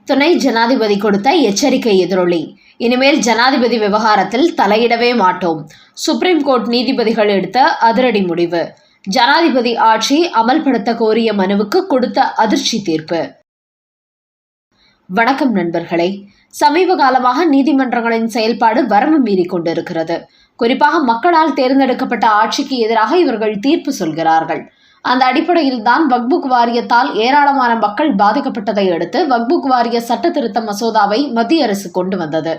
துணை ஜனாதிபதி கொடுத்த எச்சரிக்கை எதிரொலி. இனிமேல் ஜனாதிபதி விவகாரத்தில் தலையிடவே மாட்டோம். சுப்ரீம் கோர்ட் நீதிபதிகள் எடுத்த அதிரடி முடிவு. ஜனாதிபதி ஆட்சி அமல்படுத்த கோரிய மனுவுக்கு கொடுத்த அதிர்ச்சி தீர்ப்பு. வணக்கம் நண்பர்களே. சமீப காலமாக நீதிமன்றங்களின் செயல்பாடு வரம்பு மீறி கொண்டிருக்கிறது. குறிப்பாக மக்களால் தேர்ந்தெடுக்கப்பட்ட ஆட்சிக்கு எதிராக இவர்கள் தீர்ப்பு சொல்கிறார்கள். அந்த அடிப்படையில் தான் வக்புக் வாரியத்தால் ஏராளமான மக்கள் பாதிக்கப்பட்டதை அடுத்து வக்புக் வாரிய சட்ட திருத்த மசோதாவை மத்திய அரசு கொண்டு வந்தது.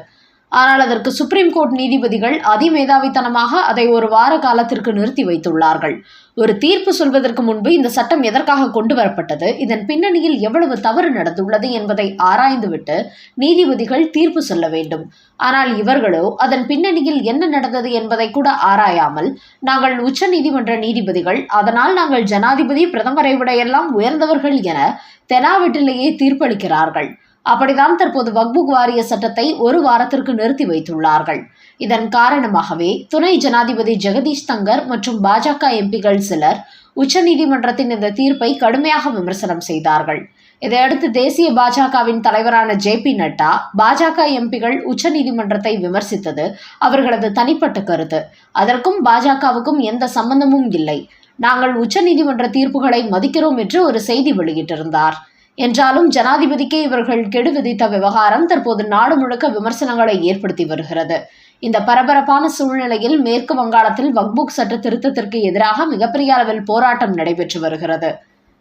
ஆனால் அதற்கு சுப்ரீம் கோர்ட் நீதிபதிகள் அதிமேதாவித்தனமாக அதை ஒரு வார காலத்திற்கு நிறுத்தி வைத்துள்ளார்கள். ஒரு தீர்ப்பு சொல்வதற்கு முன்பு இந்த சட்டம் எதற்காக கொண்டு வரப்பட்டது, இதன் பின்னணியில் எவ்வளவு தவறு நடந்துள்ளது என்பதை ஆராய்ந்துவிட்டு நீதிபதிகள் தீர்ப்பு சொல்ல வேண்டும். ஆனால் இவர்களோ அதன் பின்னணியில் என்ன நடந்தது என்பதை கூட ஆராயாமல், நாங்கள் உச்ச நீதிமன்ற நீதிபதிகள், அதனால் நாங்கள் ஜனாதிபதி பிரதமரை விட எல்லாம் உயர்ந்தவர்கள் என தெனாவெட்டிலேயே தீர்ப்பளிக்கிறார்கள். அப்படித்தான் தற்போது வக்புக் வாரிய சட்டத்தை ஒரு வாரத்திற்கு நிறுத்தி வைத்துள்ளார்கள். இதன் காரணமாகவே துணை ஜனாதிபதி ஜெகதீஷ் தங்கர் மற்றும் பாஜக எம்பிகள் சிலர் உச்சநீதிமன்றத்தின் இந்த தீர்ப்பை கடுமையாக விமர்சனம் செய்தார்கள். இதையடுத்து தேசிய பாஜகவின் தலைவரான JP நட்டா, பாஜக எம்பிகள் உச்சநீதிமன்றத்தை விமர்சித்தது அவர்களது தனிப்பட்ட கருத்து. அதற்கும் பாஜகவுக்கும் எந்த சம்பந்தமும் இல்லை. நாங்கள் உச்சநீதிமன்ற தீர்ப்புகளை மதிக்கிறோம் என்று ஒரு செய்தி வெளியிட்டிருந்தார். என்றாலும் ஜனாதிபதிக்கே இவர்கள் கெடு விதித்த விவகாரம் தற்போது நாடு முழுக்க விமர்சனங்களை ஏற்படுத்தி வருகிறது. இந்த பரபரப்பான சூழ்நிலையில் மேற்கு வங்காளத்தில் வக்புக் சட்ட திருத்தத்திற்கு எதிராக மிகப்பெரிய அளவில் போராட்டம் நடைபெற்று வருகிறது.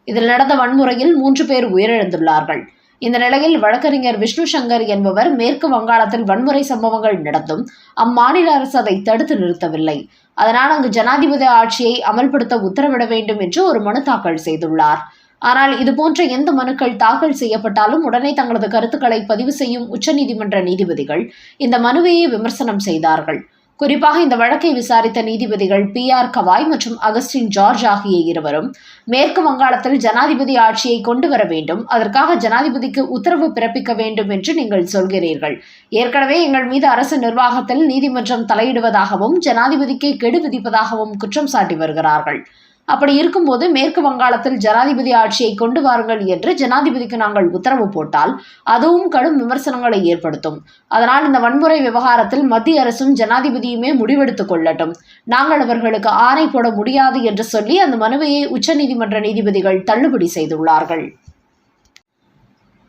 இதில் நடந்த வன்முறையில் 3 பேர் உயிரிழந்துள்ளார்கள். இந்த நிலையில் வழக்கறிஞர் விஷ்ணு சங்கர் என்பவர் மேற்கு வங்காளத்தில் வன்முறை சம்பவங்கள் நடந்தும் அம்மாநில அரசு அதை தடுத்து நிறுத்தவில்லை. அதனால் அங்கு ஜனாதிபதி ஆட்சியை அமல்படுத்த உத்தரவிட வேண்டும் என்று ஒரு மனு தாக்கல் செய்துள்ளார். ஆனால் இதுபோன்ற எந்த மனுக்கள் தாக்கல் செய்யப்பட்டாலும் உடனே தங்களது கருத்துக்களை பதிவு செய்யும் உச்சநீதிமன்ற நீதிபதிகள் இந்த மனுவையே விமர்சனம் செய்தார்கள். குறிப்பாக இந்த வழக்கை விசாரித்த நீதிபதிகள் PR கவாய் மற்றும் அகஸ்டின் ஜார்ஜ் ஆகிய இருவரும் மேற்கு வங்காளத்தில் ஜனாதிபதி ஆட்சியை கொண்டு வர வேண்டும், அதற்காக ஜனாதிபதிக்கு உத்தரவு பிறப்பிக்க வேண்டும் என்று நீங்கள் சொல்கிறீர்கள். ஏற்கனவே எங்கள் மீது அரசு நிர்வாகத்தில் நீதிமன்றம் தலையிடுவதாகவும் ஜனாதிபதிக்கே கெடு விதிப்பதாகவும் குற்றம் சாட்டி வருகிறார்கள். அப்படி இருக்கும்போது மேற்கு வங்காளத்தில் ஜனாதிபதி ஆட்சியை கொண்டு வாருங்கள் என்று ஜனாதிபதிக்கு நாங்கள் உத்தரவு போட்டால் அதுவும் கடும் விமர்சனங்களை ஏற்படுத்தும். அதனால் இந்த வன்முறை விவகாரத்தில் மத்திய அரசும் ஜனாதிபதியுமே முடிவெடுத்துக் கொள்ளட்டும். நாங்கள் அவர்களுக்கு ஆணை போட முடியாது என்று சொல்லி அந்த மனுவையை உச்சநீதிமன்ற நீதிபதிகள் தள்ளுபடி செய்துள்ளார்கள்.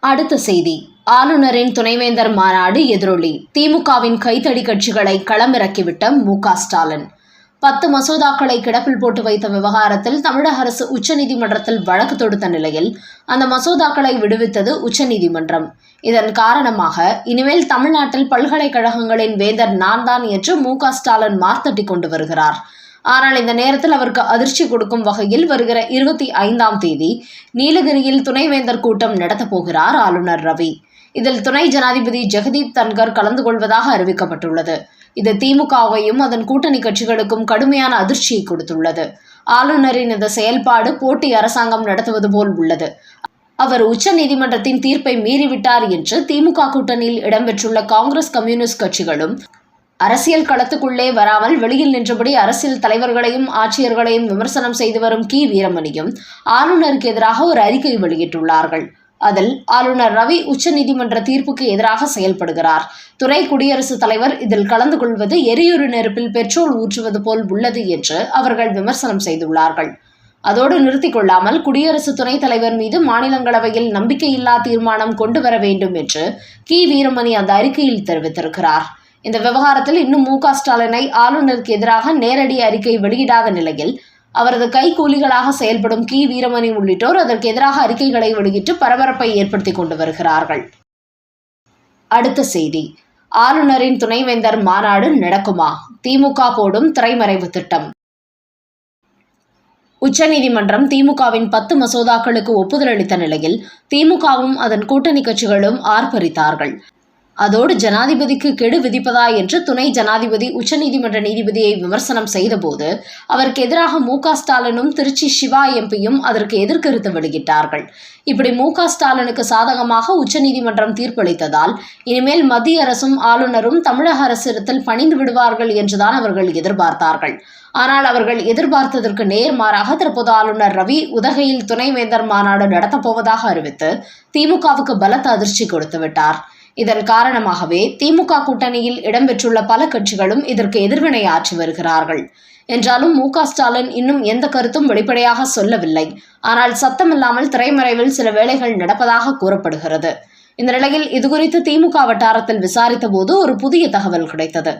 அடுத்த செய்தி. ஆளுநரின் துணைவேந்தர் மாநாடு எதிரொலி. திமுகவின் கைத்தடி கட்சிகளை களமிறக்கிவிட்ட MK ஸ்டாலின். 10 மசோதாக்களை கிடப்பில் போட்டு வைத்த விவகாரத்தில் தமிழக அரசு உச்சநீதிமன்றத்தில் வழக்கு தொடுத்த நிலையில் அந்த மசோதாக்களை விடுவித்தது உச்சநீதிமன்றம். இதன் காரணமாக இனிமேல் தமிழ்நாட்டில் பல்கலைக்கழகங்களின் வேந்தர் நான் தான் என்று MK ஸ்டாலின் மார்த்தட்டி கொண்டு வருகிறார். ஆனால் இந்த நேரத்தில் அவருக்கு அதிர்ச்சி கொடுக்கும் வகையில் வருகிற 25ஆம் தேதி நீலகிரியில் துணைவேந்தர் கூட்டம் நடத்தப் போகிறார் ஆளுநர் ரவி. இதில் துணை ஜனாதிபதி ஜெகதீப் தன்கர் கலந்து கொள்வதாக அறிவிக்கப்பட்டுள்ளது. இது திமுகவையும் அதன் கூட்டணி கட்சிகளுக்கும் கடுமையான அதிர்ச்சியை கொடுத்துள்ளது. ஆளுநரின் இந்த செயல்பாடு போட்டி அரசாங்கம் நடத்துவது போல் உள்ளது. அவர் உச்ச நீதிமன்றத்தின் தீர்ப்பை மீறிவிட்டார் என்று திமுக கூட்டணியில் இடம்பெற்றுள்ள காங்கிரஸ், கம்யூனிஸ்ட் கட்சிகளும் அரசியல் களத்துக்குள்ளே வராமல் வெளியில் நின்றபடி அரசியல் தலைவர்களையும் ஆட்சியர்களையும் விமர்சனம் செய்து வரும் வீரமணியும் ஆளுநருக்கு எதிராக ஒரு அறிக்கை வெளியிட்டுள்ளார்கள். அதில் ஆளுநர் ரவி உச்சநீதிமன்ற தீர்ப்புக்கு எதிராக செயல்படுகிறார். துணை குடியரசுத் தலைவர் இதில் கலந்து கொள்வது எரியுறு நெருப்பில் பெட்ரோல் ஊற்றுவது போல் உள்ளது என்று அவர்கள் விமர்சனம் செய்துள்ளார்கள். அதோடு நிறுத்திக் கொள்ளாமல் குடியரசு துணைத் தலைவர் மீது மாநிலங்களவையில் நம்பிக்கையில்லா தீர்மானம் கொண்டு வர வேண்டும் என்று வீரமணி அந்த அறிக்கையில் தெரிவித்திருக்கிறார். இந்த விவகாரத்தில் இன்னும் MK ஸ்டாலினை ஆளுநருக்கு எதிராக நேரடி அறிக்கை வெளியிடாத நிலையில் அவரது கைகூலிகளாக செயல்படும் வீரமணி உள்ளிட்டோர் அதற்கு எதிராக அறிக்கைகளை வெளியிட்டு பரபரப்பை ஏற்படுத்தி கொண்டு வருகிறார்கள். அடுத்த செய்தி. ஆளுநரின் துணைவேந்தர் மாநாடு நடக்குமா? திமுக போடும் திரைமறைவு திட்டம். உச்சநீதிமன்றம் திமுகவின் 10 மசோதாக்களுக்கு ஒப்புதல் அளித்த நிலையில் திமுகவும் அதன் கூட்டணி கட்சிகளும் ஆர்ப்பரித்தார்கள். அதோடு ஜனாதிபதிக்கு கெடு விதிப்பதா என்று துணை ஜனாதிபதி உச்சநீதிமன்ற நீதிபதியை விமர்சனம் செய்தபோது அவருக்கு எதிராக MK ஸ்டாலினும் திருச்சி சிவா எம்பியும் அதற்கு எதிர்கருத்து வெளியிட்டார்கள். இப்படி MK ஸ்டாலினுக்கு சாதகமாக உச்சநீதிமன்றம் தீர்ப்பளித்ததால் இனிமேல் மத்திய அரசும் ஆளுநரும் தமிழக அரசிடத்தில் பணிந்து விடுவார்கள் என்றுதான் அவர்கள் எதிர்பார்த்தார்கள். ஆனால் அவர்கள் எதிர்பார்த்ததற்கு நேர்மாறாக தற்போது ஆளுநர் ரவி உதகையில் துணைவேந்தர் மாநாடு நடத்தப்போவதாக அறிவித்து திமுகவுக்கு பலத்த அதிர்ச்சி கொடுத்துவிட்டார். இதன் காரணமாகவே திமுக கூட்டணியில் இடம்பெற்றுள்ள பல கட்சிகளும் இதற்கு எதிர்வினை ஆற்றி வருகிறார்கள். என்றாலும் மு.க.ஸ்டாலின் இன்னும் எந்த கருத்தும் வெளிப்படையாக சொல்லவில்லை. ஆனால் சத்தமில்லாமல் திரைமறைவில் சில வேலைகள் நடப்பதாக கூறப்படுகிறது. இந்த நிலையில் இதுகுறித்து திமுக வட்டாரத்தில் விசாரித்த போது ஒரு புதிய தகவல் கிடைத்தது.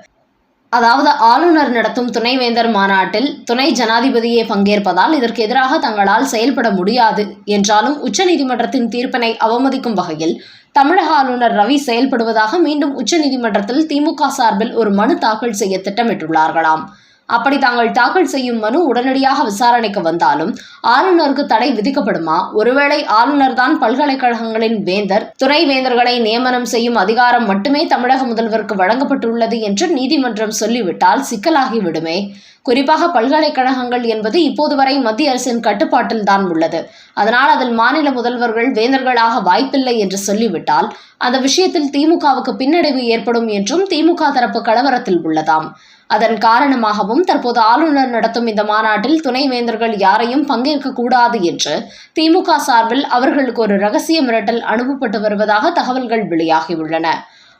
அதாவது ஆளுநர் நடத்தும் துணைவேந்தர் மாநாட்டில் துணை ஜனாதிபதியே பங்கேற்பதால் இதற்கு எதிராக தங்களால் செயல்பட முடியாது என்றாலும் உச்சநீதிமன்றத்தின் தீர்ப்பினை அவமதிக்கும் வகையில் தமிழக ஆளுநர் ரவி செயல்படுவதாக மீண்டும் உச்சநீதிமன்றத்தில் திமுக சார்பில் ஒரு மனு தாக்கல் செய்ய திட்டமிட்டுள்ளார்களாம். அப்படி தாங்கள் தாக்கல் செய்யும் மனு உடனடியாக விசாரணைக்கு வந்தாலும் ஆளுநருக்கு தடை விதிக்கப்படுமா? ஒருவேளை ஆளுநர் தான் பல்கலைக்கழகங்களின் வேந்தர், துணை வேந்தர்களை நியமனம் செய்யும் அதிகாரம் மட்டுமே தமிழக முதல்வருக்கு வழங்கப்பட்டுள்ளது என்று நீதிமன்றம் சொல்லிவிட்டால் சிக்கலாகிவிடுமே. குறிப்பாக பல்கலைக்கழகங்கள் என்பது இப்போது வரை மத்திய அரசின் கட்டுப்பாட்டில் தான் உள்ளது. அதனால் அதில் மாநில முதல்வர்கள் வேந்தர்களாக வாய்ப்பில்லை என்று சொல்லிவிட்டால் அந்த விஷயத்தில் திமுகவுக்கு பின்னடைவு ஏற்படும் என்றும் திமுக தரப்பு கலவரத்தில் உள்ளதாம். அதன் காரணமாகவும் தற்போது ஆளுநர் நடத்தும் இந்த மாநாட்டில் துணைவேந்தர்கள் யாரையும் பங்கேற்க கூடாது என்று திமுக சார்பில் அவர்களுக்கு ஒரு ரகசிய மிரட்டல் அனுப்பப்பட்டு வருவதாக தகவல்கள் வெளியாகியுள்ளன.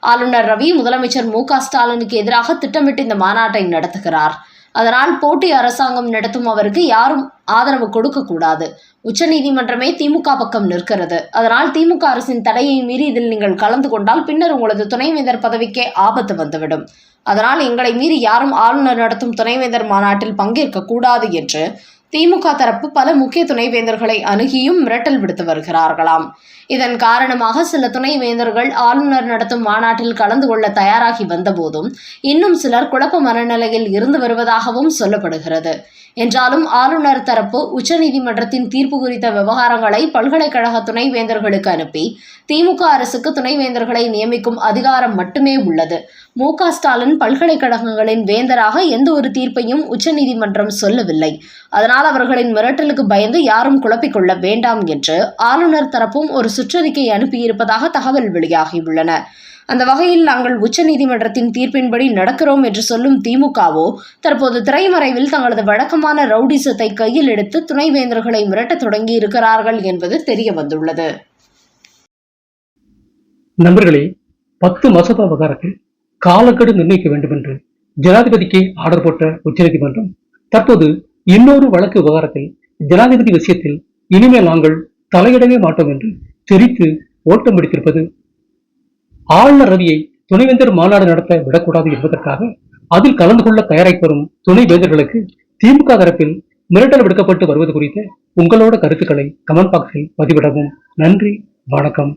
ஆளுநர் ரவி முதலமைச்சர் மு.க.ஸ்டாலினுக்கு எதிராக திட்டமிட்டு இந்த மாநாட்டை நடத்துகிறார். அதனால் போட்டி அரசாங்கம் நடத்தும் அவருக்கு யாரும் ஆதரவு கொடுக்கக்கூடாது. உச்சநீதிமன்றமே திமுக பக்கம் நிற்கிறது. அதனால் திமுக அரசின் தடையை மீறி இதில் நீங்கள் கலந்து கொண்டால் பின்னர் உங்களது துணைவேந்தர் பதவிக்கே ஆபத்து வந்துவிடும். அதனால் எங்களை மீறி யாரும் ஆளுநர் நடத்தும் துணைவேந்தர் மாநாட்டில் பங்கேற்க கூடாது என்று திமுக தரப்பு பல முக்கிய துணைவேந்தர்களை அணுகியும் மிரட்டல் விடுத்து வருகிறார்களாம். இதன் காரணமாக சில துணைவேந்தர்கள் ஆளுநர் நடத்தும் மாநாட்டில் கலந்து கொள்ள தயாராகி வந்தபோதும் இன்னும் சிலர் குழப்ப மனநிலையில் இருந்து வருவதாகவும் சொல்லப்படுகிறது. என்றாலும் ஆளுநர் தரப்பு உச்சநீதிமன்றத்தின் தீர்ப்பு குறித்த விவகாரங்களை பல்கலைக்கழக துணைவேந்தர்களுக்கு அனுப்பி திமுக அரசுக்கு துணைவேந்தர்களை நியமிக்கும் அதிகாரம் மட்டுமே உள்ளது. மு.க.ஸ்டாலின் பல்கலைக்கழகங்களின் வேந்தராக எந்த ஒரு தீர்ப்பையும் உச்சநீதிமன்றம் சொல்லவில்லை. அதனால் அவர்களின் மிரட்டலுக்கு பயந்து யாரும் குழப்பிக்கொள்ள வேண்டாம் என்று ஆளுநர் தரப்பும் ஒரு சுற்றறிக்கை அனுப்பியிருப்பதாக தகவல் வெளியாகியுள்ளன. அந்த வகையில் நாங்கள் உச்சநீதிமன்றத்தின் தீர்ப்பின்படி நடக்கிறோம் என்று சொல்லும் திமுகவோ தற்போது திரைமறைவில் தங்களது வழக்கமான ரவுடிசத்தை கையில் எடுத்து துணைவேந்தர்களை மிரட்டத் தொடங்கி இருக்கிறார்கள் என்பது தெரிய வந்துள்ளது. நண்பர்களே, 10 மசோதா விவகாரத்தில் காலக்கெடு நிர்ணயிக்க வேண்டும் என்று ஜனாதிபதிக்கு ஆர்டர் போட்ட உச்சநீதிமன்றம் தற்போது இன்னொரு வழக்கு விவகாரத்தில் ஜனாதிபதி விஷயத்தில் இனிமேல் நாங்கள் தலையிடவே மாட்டோம் என்று தெரிவித்து ஓட்டம் பிடித்திருப்பது. ஆளுநர் ரவியை துணைவேந்தர் மாநாடு நடத்த விடக்கூடாது என்பதற்காக அதில் கலந்து கொள்ள தயாராகி வரும் துணைவேந்தர்களுக்கு திமுக தரப்பில் மிரட்டல் விடுக்கப்பட்டு வருவது குறித்த உங்களோட கருத்துக்களை கமெண்ட் பாக்ஸில் பதிவிடவும். நன்றி, வணக்கம்.